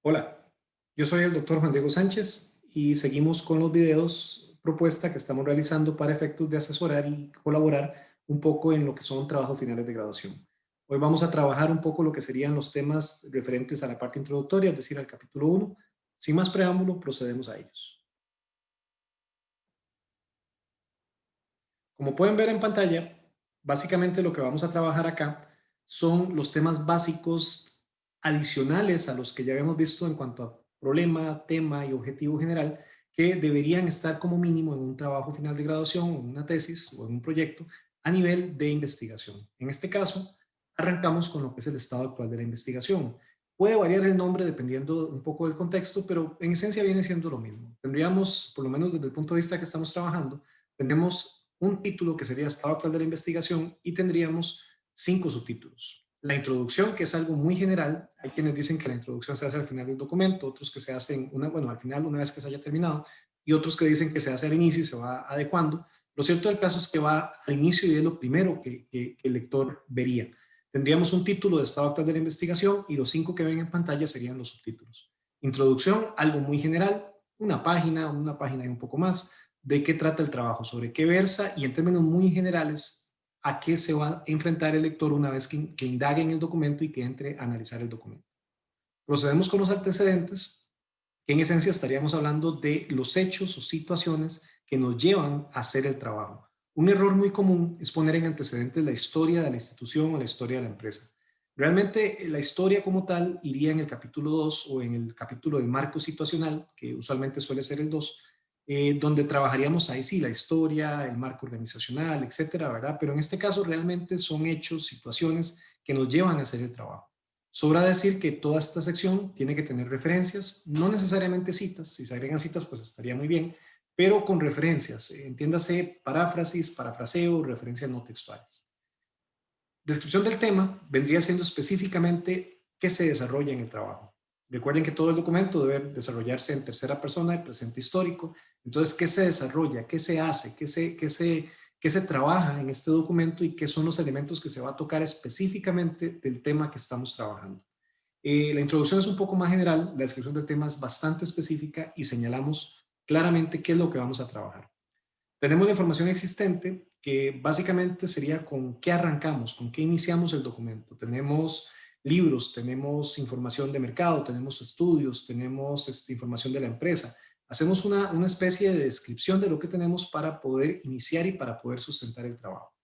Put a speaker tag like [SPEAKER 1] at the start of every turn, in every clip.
[SPEAKER 1] Hola, yo soy el doctor Juan Diego Sánchez y seguimos con los videos propuesta que estamos realizando para efectos de asesorar y colaborar un poco en lo que son trabajos finales de graduación. Hoy vamos a trabajar un poco lo que serían los temas referentes a la parte introductoria, es decir, al capítulo uno. Sin más preámbulo, procedemos a ellos. Como pueden ver en pantalla, básicamente lo que vamos a trabajar acá son los temas básicos adicionales a los que ya habíamos visto en cuanto a problema, tema y objetivo general que deberían estar como mínimo en un trabajo final de graduación, en una tesis o en un proyecto a nivel de investigación. En este caso, arrancamos con lo que es el estado actual de la investigación. Puede variar el nombre dependiendo un poco del contexto, pero en esencia viene siendo lo mismo. Tendríamos, por lo menos desde el punto de vista que estamos trabajando, tenemos un título que sería Estado actual de la investigación y tendríamos 5 subtítulos. La introducción, que es algo muy general, hay quienes dicen que la introducción se hace al final del documento, otros que se hacen, al final, una vez que se haya terminado, y otros que dicen que se hace al inicio y se va adecuando. Lo cierto del caso es que va al inicio y es lo primero que el lector vería. Tendríamos un título de Estado actual de la investigación y los 5 que ven en pantalla serían los subtítulos. Introducción, algo muy general, una página y un poco más, de qué trata el trabajo, sobre qué versa y en términos muy generales a qué se va a enfrentar el lector una vez que indague en el documento y que entre a analizar el documento. Procedemos con los antecedentes, que en esencia estaríamos hablando de los hechos o situaciones que nos llevan a hacer el trabajo. Un error muy común es poner en antecedentes la historia de la institución o la historia de la empresa. Realmente la historia como tal iría en el capítulo 2 o en el capítulo del marco situacional, que usualmente suele ser el 2, donde trabajaríamos ahí sí la historia, el marco organizacional, etcétera, ¿verdad? Pero en este caso realmente son hechos, situaciones que nos llevan a hacer el trabajo. Sobra decir que toda esta sección tiene que tener referencias, no necesariamente citas, si se agregan citas pues estaría muy bien, pero con referencias, entiéndase paráfrasis, parafraseo, referencias no textuales. Descripción del tema vendría siendo específicamente qué se desarrolla en el trabajo. Recuerden que todo el documento debe desarrollarse en tercera persona, el presente histórico. Entonces, ¿qué se desarrolla? ¿Qué se hace? ¿Qué se trabaja en este documento y qué son los elementos que se va a tocar específicamente del tema que estamos trabajando? La introducción es un poco más general, la descripción del tema es bastante específica y señalamos claramente qué es lo que vamos a trabajar. Tenemos la información existente, que básicamente sería con qué arrancamos, con qué iniciamos el documento. Tenemos libros, tenemos información de mercado, tenemos estudios, tenemos información de la empresa. Hacemos una especie de descripción de lo que tenemos para poder iniciar y para poder sustentar el trabajo.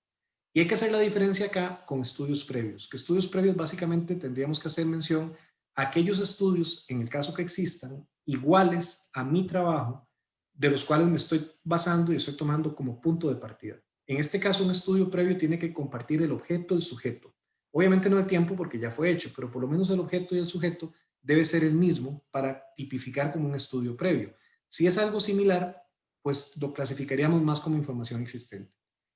[SPEAKER 1] Y hay que hacer la diferencia acá con estudios previos, que estudios previos básicamente tendríamos que hacer mención a aquellos estudios, en el caso que existan, iguales a mi trabajo, de los cuales me estoy basando y estoy tomando como punto de partida. En este caso, un estudio previo tiene que compartir el objeto y el sujeto. Obviamente no el tiempo porque ya fue hecho, pero por lo menos el objeto y el sujeto debe ser el mismo para tipificar como un estudio previo. Si es algo similar, pues lo clasificaríamos más como información existente.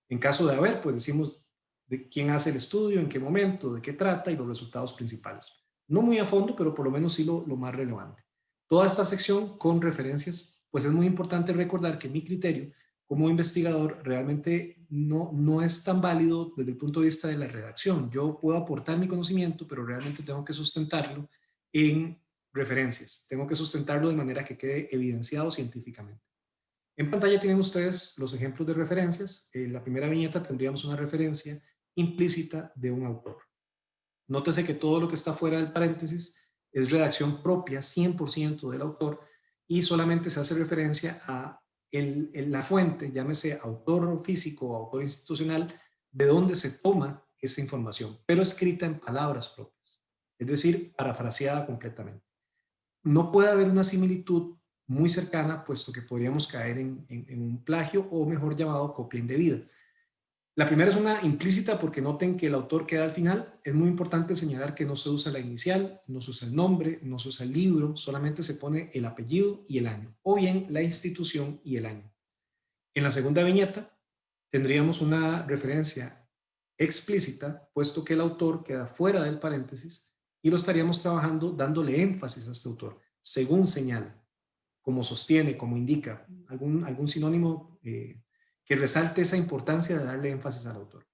[SPEAKER 1] En caso de haber, pues decimos de quién hace el estudio, en qué momento, de qué trata y los resultados principales. No muy a fondo, pero por lo menos sí lo más relevante. Toda esta sección con referencias, pues es muy importante recordar que mi criterio como investigador realmente no es tan válido desde el punto de vista de la redacción. Yo puedo aportar mi conocimiento, pero realmente tengo que sustentarlo en referencias. Tengo que sustentarlo de manera que quede evidenciado científicamente. En pantalla tienen ustedes los ejemplos de referencias. En la primera viñeta tendríamos una referencia implícita de un autor. Nótese que todo lo que está fuera del paréntesis es redacción propia 100% del autor y solamente se hace referencia a la fuente, llámese autor físico o autor institucional, de donde se toma esa información, pero escrita en palabras propias, es decir, parafraseada completamente. No puede haber una similitud muy cercana, puesto que podríamos caer en un plagio o mejor llamado copia indebida. La primera es una implícita porque noten que el autor queda al final. Es muy importante señalar que no se usa la inicial, no se usa el nombre, no se usa el libro, solamente se pone el apellido y el año, o bien la institución y el año. En la segunda viñeta tendríamos una referencia explícita, puesto que el autor queda fuera del paréntesis y lo estaríamos trabajando dándole énfasis a este autor, según señala, como sostiene, como indica, algún sinónimo que resalte esa importancia de darle énfasis al autor.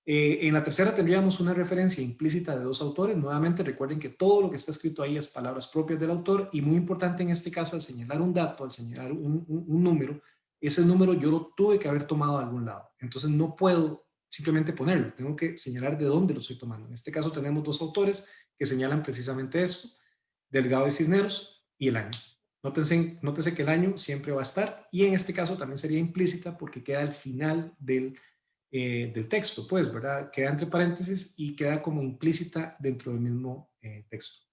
[SPEAKER 1] En la tercera tendríamos una referencia implícita de dos autores. Nuevamente recuerden que todo lo que está escrito ahí es palabras propias del autor y muy importante en este caso al señalar un dato, al señalar un número, ese número yo lo tuve que haber tomado de algún lado. Entonces no puedo simplemente ponerlo, tengo que señalar de dónde lo estoy tomando. En este caso tenemos dos autores que señalan precisamente esto, Delgado y Cisneros y el año. Nótense que el año siempre va a estar y en este caso también sería implícita porque queda al final del texto, pues, ¿verdad? Queda entre paréntesis y queda como implícita dentro del mismo texto.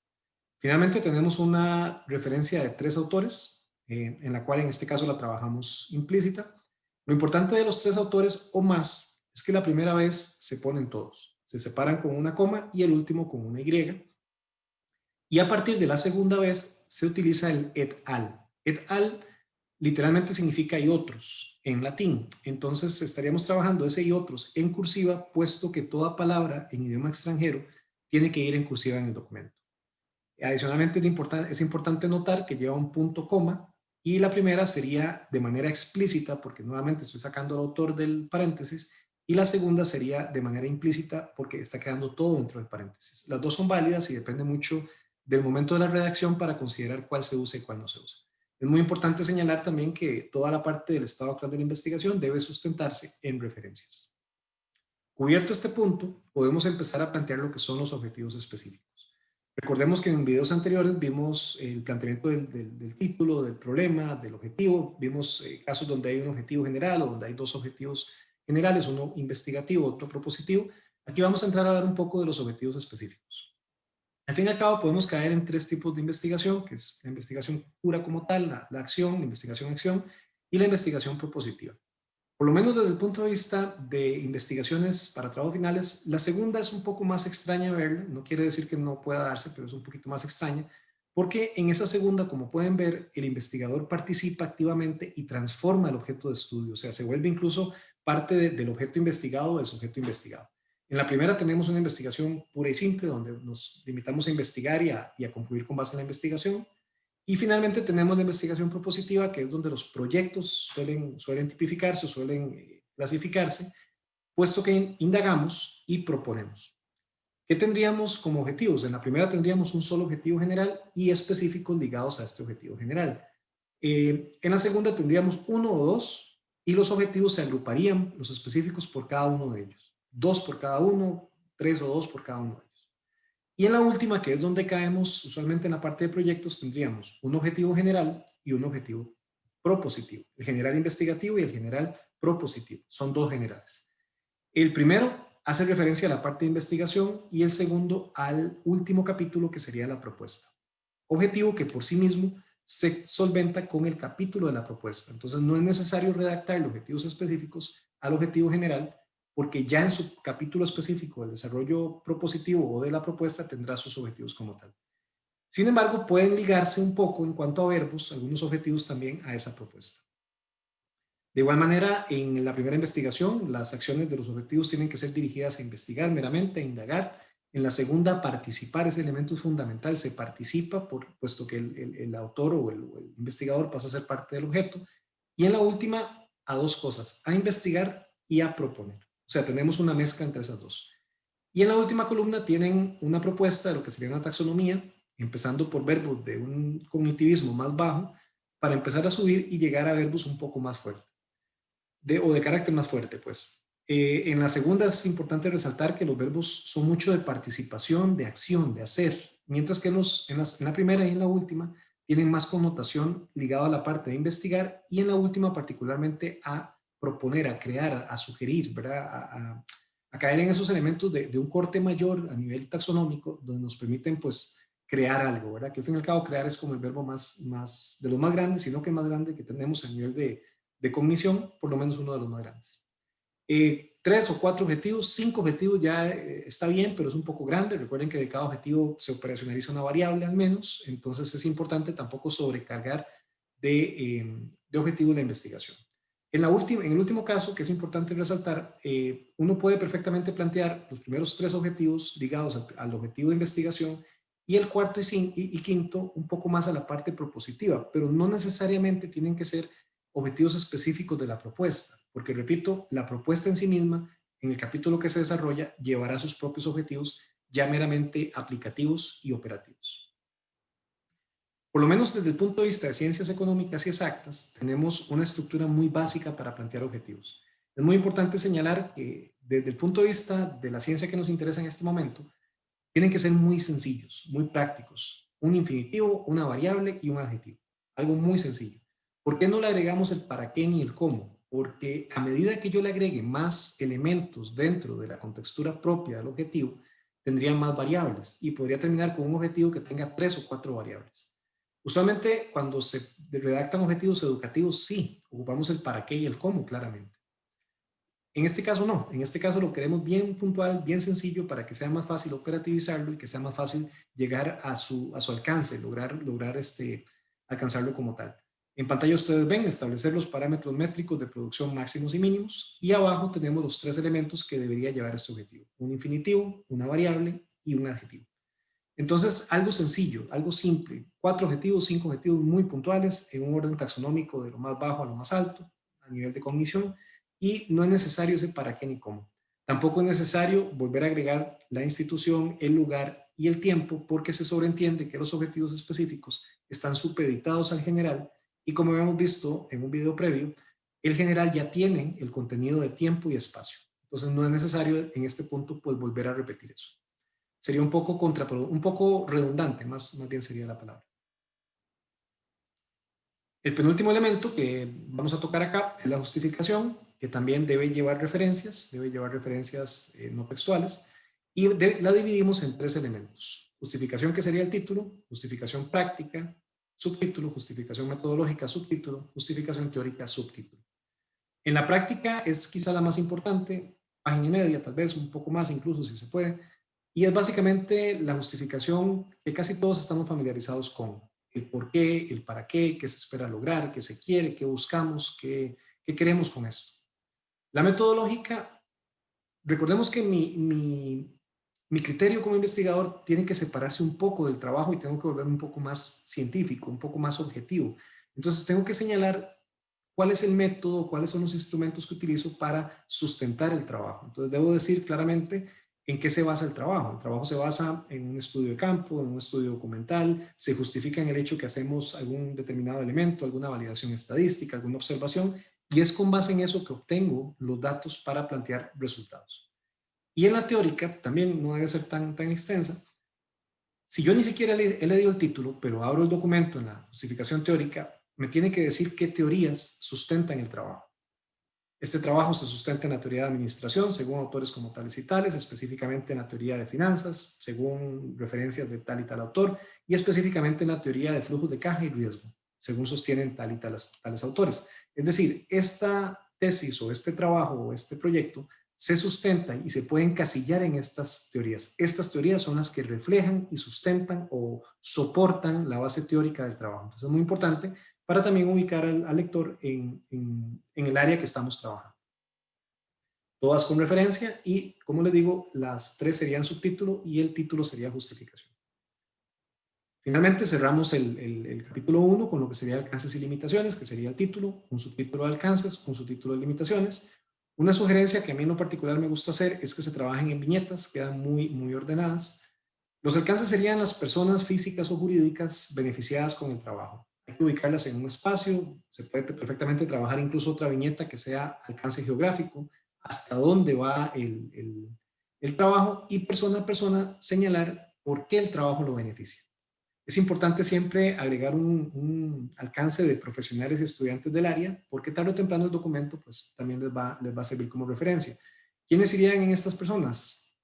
[SPEAKER 1] Finalmente tenemos una referencia de tres autores, en la cual en este caso la trabajamos implícita. Lo importante de los tres autores o más es que la primera vez se ponen todos, se separan con una coma y el último con una Y. Y a partir de la segunda vez se utiliza el et al. Et al literalmente significa y otros en latín. Entonces estaríamos trabajando ese y otros en cursiva, puesto que toda palabra en idioma extranjero tiene que ir en cursiva en el documento. Adicionalmente es importante notar que lleva un punto coma y la primera sería de manera explícita, porque nuevamente estoy sacando al autor del paréntesis, y la segunda sería de manera implícita porque está quedando todo dentro del paréntesis. Las dos son válidas y depende mucho del momento de la redacción para considerar cuál se usa y cuál no se usa. Es muy importante señalar también que toda la parte del estado actual de la investigación debe sustentarse en referencias. Cubierto este punto, podemos empezar a plantear lo que son los objetivos específicos. Recordemos que en videos anteriores vimos el planteamiento del título, del problema, del objetivo. Vimos casos donde hay un objetivo general o donde hay dos objetivos generales, uno investigativo, otro propositivo. Aquí vamos a entrar a hablar un poco de los objetivos específicos. Al fin y al cabo podemos caer en tres tipos de investigación, que es la investigación pura como tal, la acción, la investigación-acción y la investigación propositiva. Por lo menos desde el punto de vista de investigaciones para trabajos finales, la segunda es un poco más extraña verla, no quiere decir que no pueda darse, pero es un poquito más extraña, porque en esa segunda, como pueden ver, el investigador participa activamente y transforma el objeto de estudio, o sea, se vuelve incluso parte del objeto investigado o del sujeto investigado. En la primera tenemos una investigación pura y simple, donde nos limitamos a investigar y a concluir con base en la investigación. Y finalmente tenemos la investigación propositiva, que es donde los proyectos suelen tipificarse o suelen clasificarse, puesto que indagamos y proponemos. ¿Qué tendríamos como objetivos? En la primera tendríamos un solo objetivo general y específicos ligados a este objetivo general. En la segunda tendríamos uno o dos y los objetivos se agruparían, los específicos por cada uno de ellos. Dos por cada uno, tres o dos por cada uno de ellos. Y en la última, que es donde caemos usualmente en la parte de proyectos, tendríamos un objetivo general y un objetivo propositivo. El general investigativo y el general propositivo. Son dos generales. El primero hace referencia a la parte de investigación y el segundo al último capítulo, que sería la propuesta. Objetivo que por sí mismo se solventa con el capítulo de la propuesta. Entonces no es necesario redactar los objetivos específicos al objetivo general, porque ya en su capítulo específico del desarrollo propositivo o de la propuesta tendrá sus objetivos como tal. Sin embargo, pueden ligarse un poco en cuanto a verbos, algunos objetivos también a esa propuesta. De igual manera, en la primera investigación, las acciones de los objetivos tienen que ser dirigidas a investigar meramente, a indagar. En la segunda, participar, ese elemento es fundamental, se participa, puesto que el autor o el investigador pasa a ser parte del objeto. Y en la última, a dos cosas, a investigar y a proponer. O sea, tenemos una mezcla entre esas dos. Y en la última columna tienen una propuesta de lo que sería una taxonomía, empezando por verbos de un cognitivismo más bajo, para empezar a subir y llegar a verbos un poco más fuertes o de carácter más fuerte, pues. En la segunda es importante resaltar que los verbos son mucho de participación, de acción, de hacer, mientras que en la primera y en la última tienen más connotación ligada a la parte de investigar y en la última particularmente a proponer, a crear, a sugerir, ¿verdad? A caer en esos elementos de un corte mayor a nivel taxonómico, donde nos permiten pues crear algo, ¿verdad? Que al fin y al cabo crear es como el verbo más de los más grandes, sino que más grande que tenemos a nivel de cognición, por lo menos uno de los más grandes. Tres o cuatro objetivos, cinco objetivos ya está bien, pero es un poco grande. Recuerden que de cada objetivo se operacionaliza una variable al menos, entonces es importante tampoco sobrecargar de objetivos la investigación. En el último caso, que es importante resaltar, uno puede perfectamente plantear los primeros tres objetivos ligados al objetivo de investigación y el cuarto y quinto un poco más a la parte propositiva, pero no necesariamente tienen que ser objetivos específicos de la propuesta, porque repito, la propuesta en sí misma en el capítulo que se desarrolla, llevará sus propios objetivos ya meramente aplicativos y operativos. Por lo menos desde el punto de vista de ciencias económicas y exactas, tenemos una estructura muy básica para plantear objetivos. Es muy importante señalar que desde el punto de vista de la ciencia que nos interesa en este momento, tienen que ser muy sencillos, muy prácticos. Un infinitivo, una variable y un adjetivo. Algo muy sencillo. ¿Por qué no le agregamos el para qué ni el cómo? Porque a medida que yo le agregue más elementos dentro de la contextura propia del objetivo, tendría más variables y podría terminar con un objetivo que tenga 3 o 4 variables. Usualmente cuando se redactan objetivos educativos, sí, ocupamos el para qué y el cómo claramente. En este caso no, en este caso lo queremos bien puntual, bien sencillo para que sea más fácil operativizarlo y que sea más fácil llegar a su alcance, lograr alcanzarlo como tal. En pantalla ustedes ven establecer los parámetros métricos de producción máximos y mínimos y abajo tenemos los 3 elementos que debería llevar este objetivo, un infinitivo, una variable y un adjetivo. Entonces, algo sencillo, algo simple, 4 objetivos, 5 objetivos muy puntuales en un orden taxonómico de lo más bajo a lo más alto a nivel de cognición y no es necesario ese para qué ni cómo. Tampoco es necesario volver a agregar la institución, el lugar y el tiempo porque se sobreentiende que los objetivos específicos están supeditados al general y como habíamos visto en un video previo, el general ya tiene el contenido de tiempo y espacio. Entonces no es necesario en este punto pues volver a repetir eso. Sería un poco redundante, más bien sería la palabra. El penúltimo elemento que vamos a tocar acá es la justificación, que también debe llevar referencias no textuales, y la dividimos en 3 elementos. Justificación, que sería el título, justificación práctica, subtítulo, justificación metodológica, subtítulo, justificación teórica, subtítulo. En la práctica es quizá la más importante, página y media, tal vez un poco más incluso si se puede, y es básicamente la justificación que casi todos estamos familiarizados con el por qué, el para qué se espera lograr, qué se quiere, qué buscamos, qué queremos con esto. La metodológica, recordemos que mi criterio como investigador tiene que separarse un poco del trabajo y tengo que volverme un poco más científico, un poco más objetivo. Entonces tengo que señalar cuál es el método, cuáles son los instrumentos que utilizo para sustentar el trabajo. Entonces debo decir claramente en qué se basa el trabajo. El trabajo se basa en un estudio de campo, en un estudio documental, se justifica en el hecho que hacemos algún determinado elemento, alguna validación estadística, alguna observación, y es con base en eso que obtengo los datos para plantear resultados. Y en la teórica, también no debe ser tan extensa, si yo ni siquiera he leído el título, pero abro el documento en la justificación teórica, me tiene que decir qué teorías sustentan el trabajo. Este trabajo se sustenta en la teoría de administración, según autores como tales y tales, específicamente en la teoría de finanzas, según referencias de tal y tal autor, y específicamente en la teoría de flujos de caja y riesgo, según sostienen tal y tales autores. Es decir, esta tesis o este trabajo o este proyecto se sustenta y se puede encasillar en estas teorías. Estas teorías son las que reflejan y sustentan o soportan la base teórica del trabajo. Entonces es muy importante para también ubicar al lector en el área que estamos trabajando. Todas con referencia y, como les digo, las 3 serían subtítulo y el título sería justificación. Finalmente cerramos el capítulo 1 con lo que sería alcances y limitaciones, que sería el título, un subtítulo de alcances, un subtítulo de limitaciones. Una sugerencia que a mí en lo particular me gusta hacer es que se trabajen en viñetas, quedan muy ordenadas. Los alcances serían las personas físicas o jurídicas beneficiadas con el trabajo. Hay que ubicarlas en un espacio, se puede perfectamente trabajar incluso otra viñeta que sea alcance geográfico, hasta dónde va el trabajo y persona a persona señalar por qué el trabajo lo beneficia. Es importante siempre agregar un alcance de profesionales y estudiantes del área, porque tarde o temprano el documento pues, también les va a servir como referencia. ¿Quiénes irían en estas personas?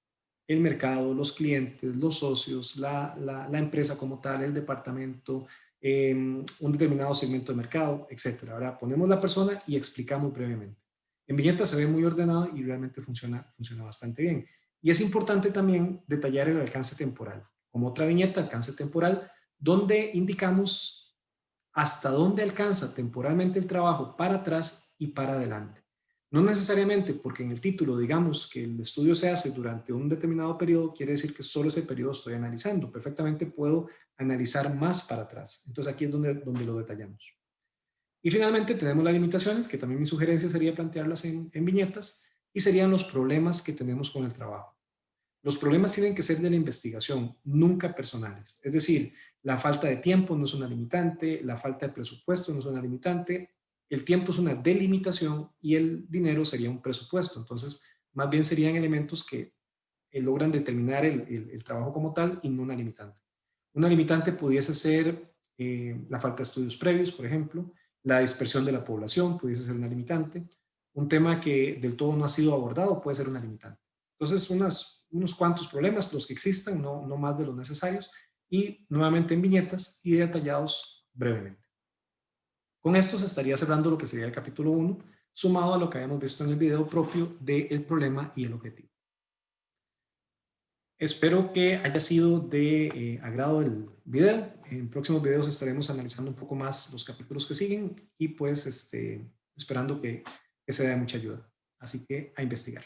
[SPEAKER 1] El mercado, los clientes, los socios, la empresa como tal, el departamento, un determinado segmento de mercado, etcétera. Ahora ponemos la persona y explicamos brevemente. En viñeta se ve muy ordenado y realmente funciona bastante bien. Y es importante también detallar el alcance temporal. Como otra viñeta, alcance temporal, donde indicamos hasta dónde alcanza temporalmente el trabajo para atrás y para adelante. No necesariamente porque en el título digamos que el estudio se hace durante un determinado periodo, quiere decir que solo ese periodo estoy analizando. Perfectamente puedo analizar más para atrás. Entonces aquí es donde lo detallamos. Y finalmente tenemos las limitaciones, que también mi sugerencia sería plantearlas en viñetas. y serían los problemas que tenemos con el trabajo. Los problemas tienen que ser de la investigación, nunca personales. Es decir, la falta de tiempo no es una limitante, la falta de presupuesto no es una limitante, el tiempo es una delimitación y el dinero sería un presupuesto. Entonces, más bien serían elementos que logran determinar el trabajo como tal y no una limitante. Una limitante pudiese ser la falta de estudios previos, por ejemplo, la dispersión de la población pudiese ser una limitante, un tema que del todo no ha sido abordado puede ser una limitante. Entonces, unos cuantos problemas, los que existan, no más de los necesarios, y nuevamente en viñetas y detallados brevemente. Con esto se estaría cerrando lo que sería el capítulo 1, sumado a lo que habíamos visto en el video propio del problema y el objetivo. Espero que haya sido de agrado el video. En próximos videos estaremos analizando un poco más los capítulos que siguen y pues esperando que sea de mucha ayuda. Así que a investigar.